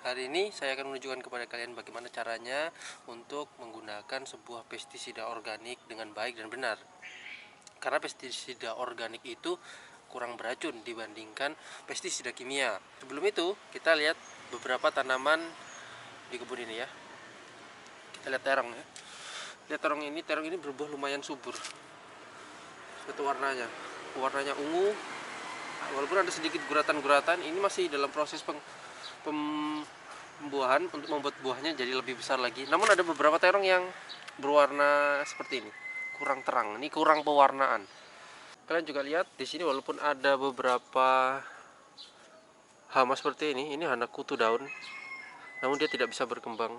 Hari ini saya akan menunjukkan kepada kalian bagaimana caranya untuk menggunakan sebuah pestisida organik dengan baik dan benar. Karena pestisida organik itu kurang beracun dibandingkan pestisida kimia. Sebelum itu, kita lihat beberapa tanaman di kebun ini ya. Kita lihat terong ya. Lihat terong ini berbuah lumayan subur. Itu warnanya ungu. Walaupun ada sedikit guratan-guratan, ini masih dalam proses pembuahan untuk membuat buahnya jadi lebih besar lagi. Namun ada beberapa terong yang berwarna seperti ini, kurang terang. Ini kurang pewarnaan. Kalian juga lihat di sini walaupun ada beberapa hama seperti ini hanya kutu daun, namun dia tidak bisa berkembang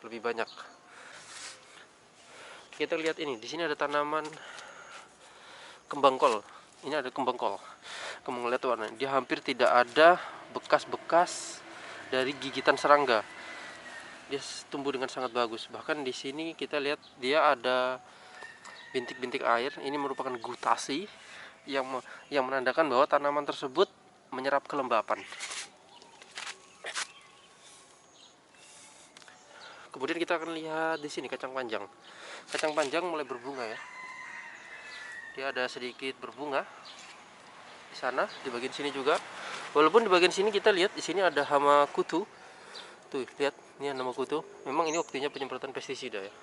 lebih banyak. Kita lihat ini, di sini ada tanaman kembang kol. Ini ada kembang kol. Kembang lihat warnanya, dia hampir tidak ada bekas-bekas dari gigitan serangga. Dia tumbuh dengan sangat bagus. Bahkan di sini kita lihat dia ada bintik-bintik air. Ini merupakan gutasi yang menandakan bahwa tanaman tersebut menyerap kelembapan. Kemudian kita akan lihat di sini kacang panjang. Kacang panjang mulai berbunga ya. Dia ada sedikit berbunga di sana, di bagian sini juga. Walaupun di bagian sini kita lihat di sini ada hama kutu. Tuh, lihat, ini hama kutu. Memang ini waktunya penyemprotan pestisida ya.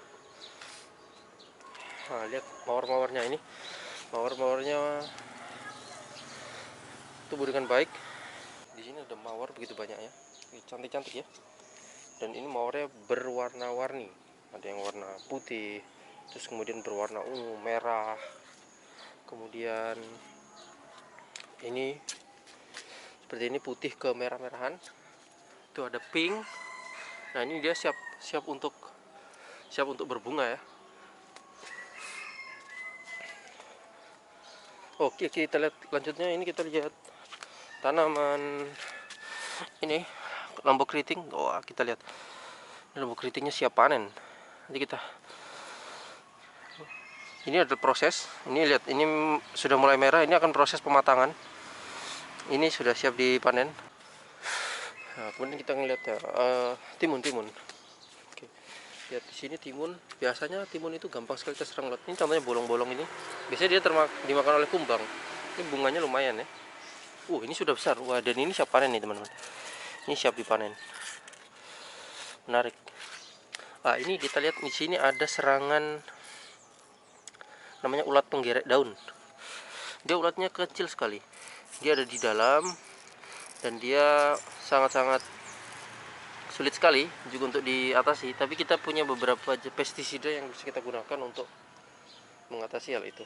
Nah, lihat mawar-mawarnya ini. Mawar-mawarnya tumbuh dengan baik. Di sini ada mawar begitu banyak ya. Cantik-cantik ya. Dan ini mawarnya berwarna-warni. Ada yang warna putih, terus kemudian berwarna ungu, merah. Kemudian ini seperti ini putih ke merah-merahan. Itu ada pink. Nah, ini dia siap untuk berbunga ya. Oke, kita lihat lanjutnya. Ini kita lihat tanaman ini lombok keriting. Wah, kita lihat ini lombok keritingnya siap panen. Nanti ini adalah proses. Ini lihat, ini sudah mulai merah. Ini akan proses pematangan. Ini sudah siap dipanen. Nah, kemudian kita ngeliat ya, timun. Oke, lihat di sini timun. Biasanya timun itu gampang sekali terserang ulat. Ini contohnya bolong-bolong ini. Biasanya dia dimakan oleh kumbang. Ini bunganya lumayan ya. Ini sudah besar. Wah, dan ini siap panen nih teman-teman. Ini siap dipanen. Menarik. Ini kita lihat di sini ada serangan namanya ulat penggerek daun. Dia ulatnya kecil sekali. Dia ada di dalam dan dia sangat-sangat sulit sekali juga untuk diatasi. Tapi kita punya beberapa pestisida yang bisa kita gunakan untuk mengatasi hal itu.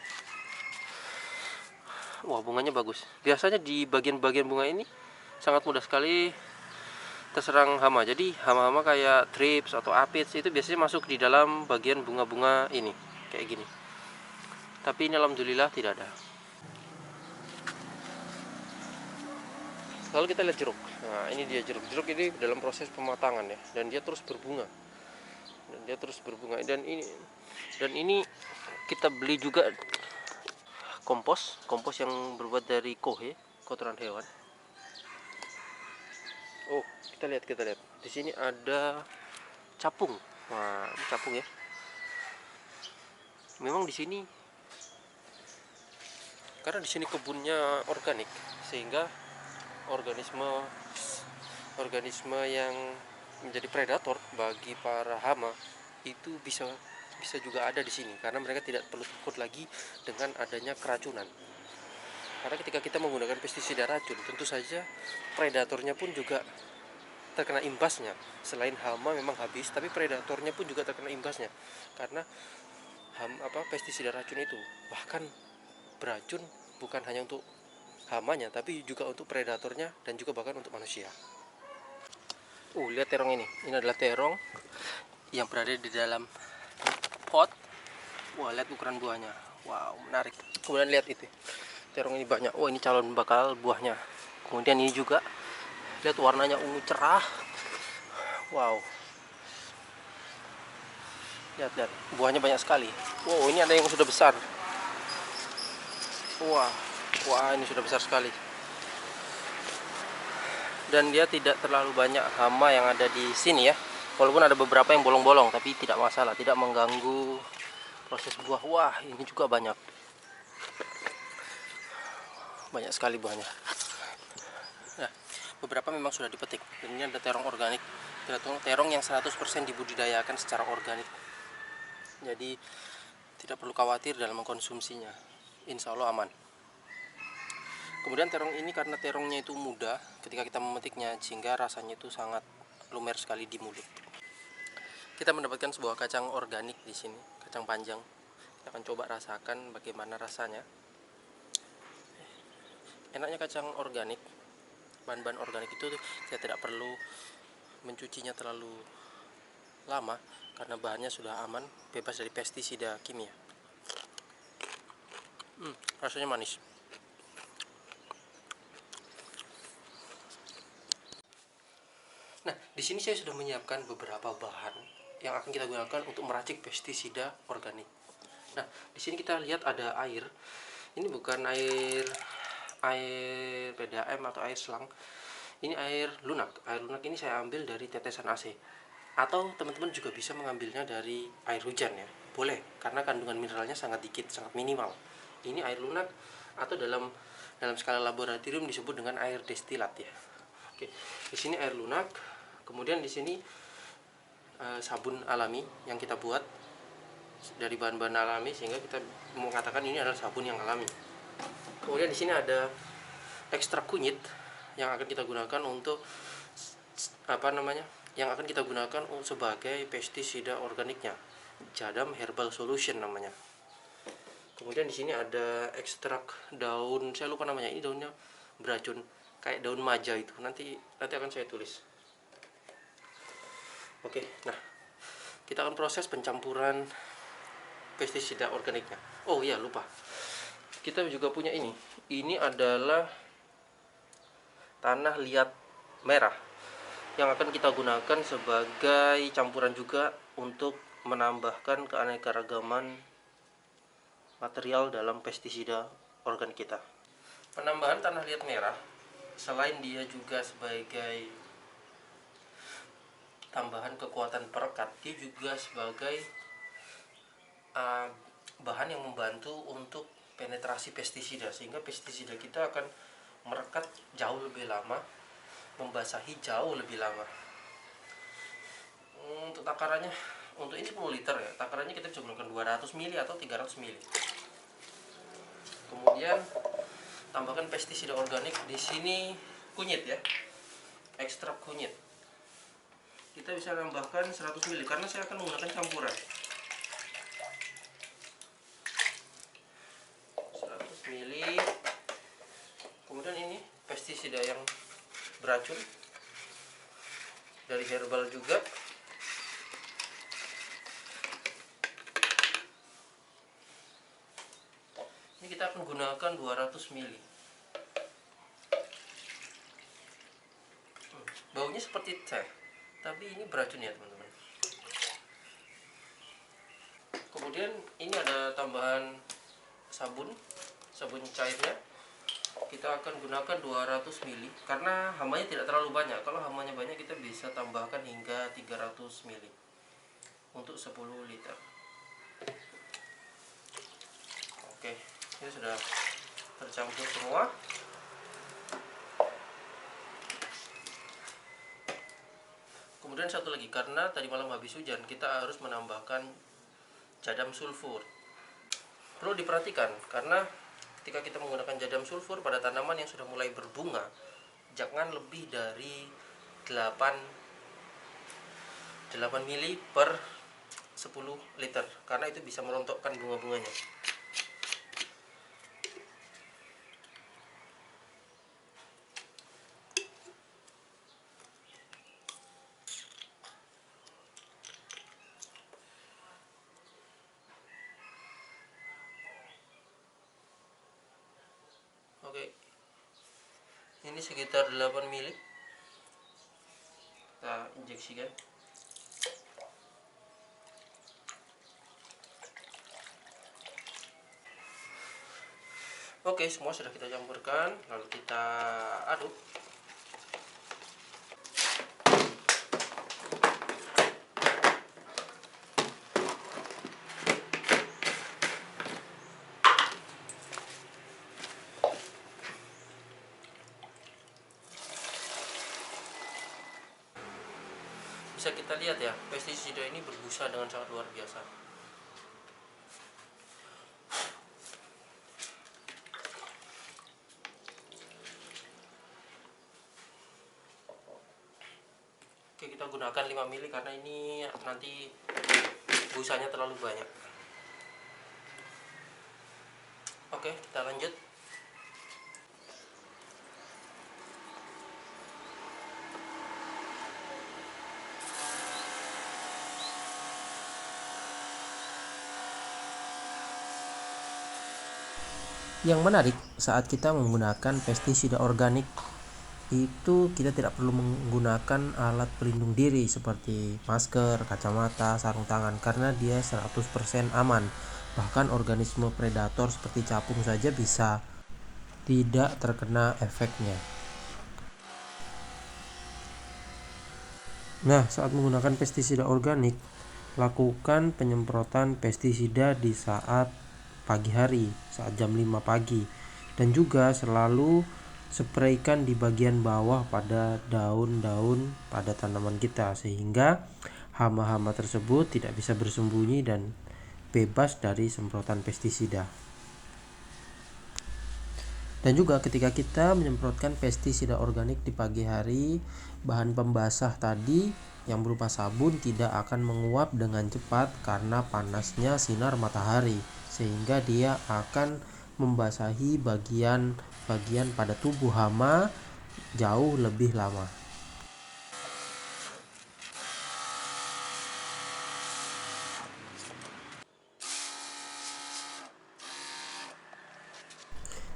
Wah, bunganya bagus. Biasanya di bagian-bagian bunga ini sangat mudah sekali terserang hama. Jadi hama-hama kayak thrips atau aphids itu biasanya masuk di dalam bagian bunga-bunga ini kayak gini. Tapi ini alhamdulillah tidak ada. Lalu kita lihat jeruk. Nah, ini dia jeruk. Jeruk ini dalam proses pematangan ya, dan dia terus berbunga. Dan ini kita beli juga kompos yang berbuat dari kohe, kotoran hewan. Kita lihat. Di sini ada capung. Wah, ini capung ya. Memang di sini karena di sini kebunnya organik, sehingga organisme yang menjadi predator bagi para hama itu bisa juga ada di sini, karena mereka tidak perlu takut lagi dengan adanya keracunan. Karena ketika kita menggunakan pestisida racun, tentu saja predatornya pun juga terkena imbasnya. Selain hama memang habis, tapi predatornya pun juga terkena imbasnya, karena pestisida racun itu bahkan beracun bukan hanya untuk hamanya, tapi juga untuk predatornya dan juga bahkan untuk manusia. Lihat terong ini. Ini adalah terong yang berada di dalam pot. Wah, lihat ukuran buahnya. Wow, menarik. Kemudian lihat itu. Terong ini banyak. Ini calon bakal buahnya. Kemudian ini juga. Lihat warnanya ungu cerah. Wow. Lihat. Buahnya banyak sekali. Ini ada yang sudah besar. Wah, ini sudah besar sekali. dan dia tidak terlalu banyak hama yang ada di sini ya. Walaupun ada beberapa yang bolong-bolong, tapi tidak masalah, tidak mengganggu proses buah. Wah, ini juga banyak sekali buahnya. Nah, beberapa memang sudah dipetik. Dan ini ada terong organik, terong yang 100% dibudidayakan secara organik. Jadi tidak perlu khawatir dalam mengkonsumsinya, insya Allah aman. Kemudian terong ini karena terongnya itu muda ketika kita memetiknya, sehingga rasanya itu sangat lumer sekali di mulut. Kita mendapatkan sebuah kacang organik di sini, kacang panjang. Kita akan coba rasakan bagaimana rasanya. Enaknya kacang organik, bahan-bahan organik itu saya tidak perlu mencucinya terlalu lama karena bahannya sudah aman, bebas dari pestisida kimia. Rasanya manis. Nah, di sini saya sudah menyiapkan beberapa bahan yang akan kita gunakan untuk meracik pestisida organik. Nah, di sini kita lihat ada air. Ini bukan air PDAM atau air selang. Ini air lunak. Air lunak ini saya ambil dari tetesan AC. Atau teman-teman juga bisa mengambilnya dari air hujan ya. Boleh, karena kandungan mineralnya sangat dikit, sangat minimal. Ini air lunak atau dalam skala laboratorium disebut dengan air destilat ya. Oke, di sini air lunak. Kemudian di sini sabun alami yang kita buat dari bahan-bahan alami, sehingga kita mengatakan ini adalah sabun yang alami. Kemudian di sini ada ekstrak kunyit yang akan kita gunakan untuk yang akan kita gunakan sebagai pestisida organiknya, Jadam Herbal Solution namanya. Kemudian di sini ada ekstrak daun, saya lupa namanya, ini daunnya beracun, kayak daun maja itu. Nanti akan saya tulis. Oke, nah kita akan proses pencampuran pestisida organiknya. Oh iya, lupa. Kita juga punya ini. Ini adalah tanah liat merah yang akan kita gunakan sebagai campuran juga untuk menambahkan keanekaragaman material dalam pestisida organik kita. Penambahan tanah liat merah, selain dia juga sebagai tambahan kekuatan perekat, dia juga sebagai bahan yang membantu untuk penetrasi pestisida, sehingga pestisida kita akan merekat jauh lebih lama, membasahi jauh lebih lama. Untuk takarannya, untuk ini 10 liter ya, takarannya kita bisa gunakan 200 ml atau 300 ml. Kemudian tambahkan pestisida organik. Di sini kunyit ya, ekstrak kunyit. Kita bisa tambahkan 100 ml karena saya akan menggunakan campuran. 100 ml. Kemudian ini pestisida yang beracun dari herbal juga. Ini kita akan gunakan 200 ml. Baunya seperti teh, tapi ini beracun ya teman-teman. Kemudian ini ada tambahan sabun cairnya. Kita akan gunakan 200 ml karena hamanya tidak terlalu banyak. Kalau hamanya banyak kita bisa tambahkan hingga 300 ml untuk 10 liter. Oke, ini sudah tercampur semua. Kemudian satu lagi, karena tadi malam habis hujan, kita harus menambahkan jadam sulfur. Perlu diperhatikan karena ketika kita menggunakan jadam sulfur pada tanaman yang sudah mulai berbunga, jangan lebih dari 8 mili per 10 liter karena itu bisa merontokkan bunga-bunganya. Oke, ini sekitar 8 mili kita injeksikan. Oke, semua sudah kita campurkan, lalu kita aduk. Bisa kita lihat ya, pestisida ini berbusa dengan sangat luar biasa. Oke, kita gunakan 5 mili karena ini nanti busanya terlalu banyak. Oke, kita lanjut. Yang menarik saat kita menggunakan pestisida organik itu kita tidak perlu menggunakan alat pelindung diri seperti masker, kacamata, sarung tangan karena dia 100% aman. Bahkan organisme predator seperti capung saja bisa tidak terkena efeknya. Nah, saat menggunakan pestisida organik, lakukan penyemprotan pestisida di saat pagi hari, saat jam 5 pagi. Dan juga selalu spraykan di bagian bawah pada daun-daun pada tanaman kita sehingga hama-hama tersebut tidak bisa bersembunyi dan bebas dari semprotan pestisida. Dan juga ketika kita menyemprotkan pestisida organik di pagi hari, bahan pembasah tadi yang berupa sabun tidak akan menguap dengan cepat karena panasnya sinar matahari, sehingga dia akan membasahi bagian pada tubuh hama jauh lebih lama.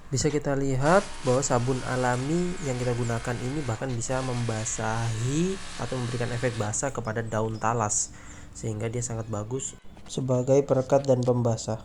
Bisa kita lihat bahwa sabun alami yang kita gunakan ini bahkan bisa membasahi atau memberikan efek basah kepada daun talas, sehingga dia sangat bagus sebagai perekat dan pembasah.